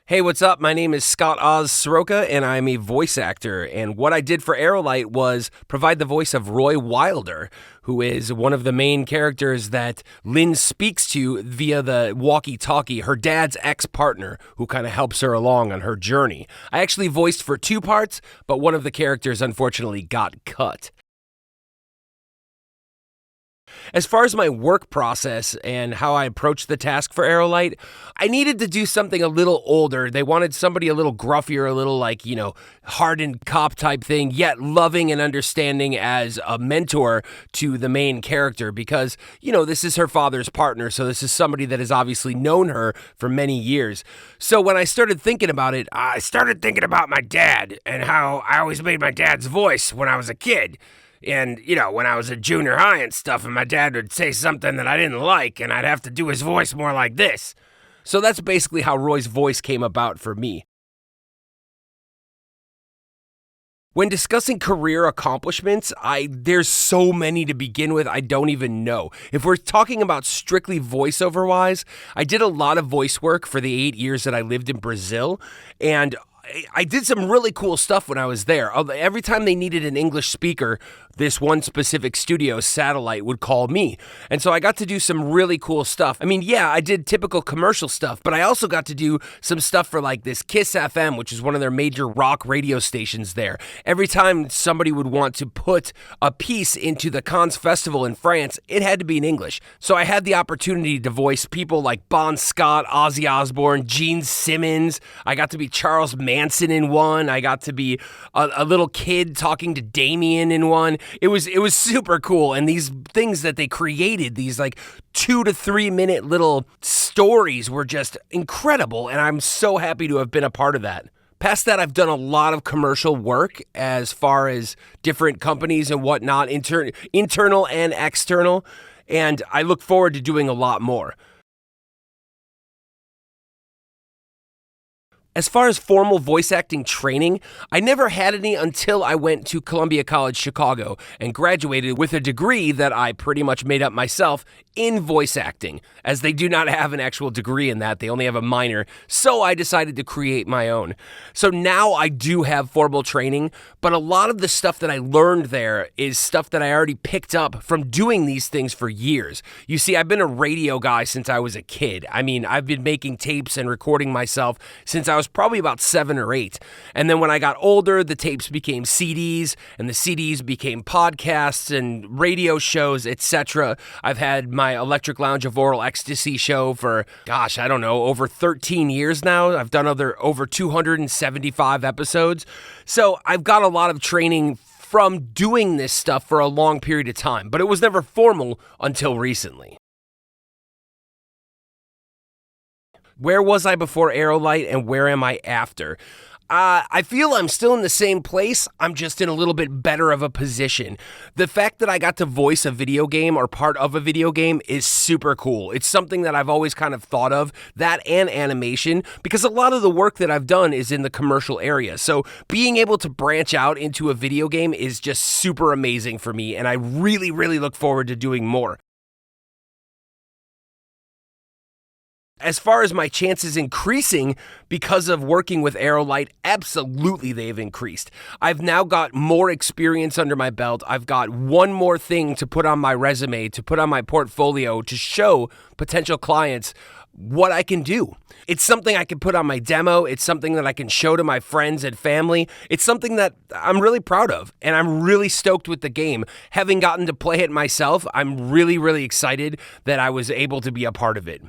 Hey, what's up? My name is Scott Oz Sroka, and I'm a voice actor. And what I did for Aerolite was provide the voice of Roy Wilder, who is one of the main characters that Lynn speaks to via the walkie-talkie, her dad's ex-partner, who kind of helps her along on her journey. I actually voiced for 2 parts, but one of the characters unfortunately got cut. As far as my work process and how I approached the task for Aerolite, I needed to do something a little older. They wanted somebody a little gruffier, a little hardened cop type thing, yet loving and understanding as a mentor to the main character because, this is her father's partner, so this is somebody that has obviously known her for many years. So when I started thinking about it, I started thinking about my dad and how I always made my dad's voice when I was a kid. And, when I was at junior high and stuff, and my dad would say something that I didn't like, and I'd have to do his voice more like this. So that's basically how Roy's voice came about for me. When discussing career accomplishments, there's so many to begin with, I don't even know. If we're talking about strictly voiceover-wise, I did a lot of voice work for the 8 years that I lived in Brazil, and I did some really cool stuff when I was there. Every time they needed an English speaker, this one specific studio, Satellite, would call me. And so I got to do some really cool stuff. I did typical commercial stuff, but I also got to do some stuff for this Kiss FM, which is one of their major rock radio stations there. Every time somebody would want to put a piece into the Cannes Festival in France, it had to be in English. So I had the opportunity to voice people like Bon Scott, Ozzy Osbourne, Gene Simmons. I got to be Charles Manson in one. I got to be a little kid talking to Damien in one. It was super cool, and these things that they created, these 2 to 3 minute little stories were just incredible, and I'm so happy to have been a part of that. Past that, I've done a lot of commercial work as far as different companies and whatnot, internal and external, and I look forward to doing a lot more. As far as formal voice acting training, I never had any until I went to Columbia College Chicago and graduated with a degree that I pretty much made up myself in voice acting, as they do not have an actual degree in that. They only have a minor, so I decided to create my own. So now I do have formal training, but a lot of the stuff that I learned there is stuff that I already picked up from doing these things for years. You see, I've been a radio guy since I was a kid. I've been making tapes and recording myself since I was probably about 7 or 8. And then when I got older, the tapes became CDs, and the CDs became podcasts and radio shows, etc. I've had my Electric Lounge of Oral Ecstasy show for, over 13 years now. I've done over 275 episodes. So I've got a lot of training from doing this stuff for a long period of time, but it was never formal until recently. Where was I before Aerolite and where am I after? I feel I'm still in the same place. I'm just in a little bit better of a position. The fact that I got to voice a video game or part of a video game is super cool. It's something that I've always kind of thought of, that and animation, because a lot of the work that I've done is in the commercial area. So being able to branch out into a video game is just super amazing for me, and I really, really look forward to doing more. As far as my chances increasing because of working with Aerolite, absolutely they've increased. I've now got more experience under my belt. I've got one more thing to put on my resume, to put on my portfolio, to show potential clients what I can do. It's something I can put on my demo. It's something that I can show to my friends and family. It's something that I'm really proud of, and I'm really stoked with the game. Having gotten to play it myself, I'm really, really excited that I was able to be a part of it.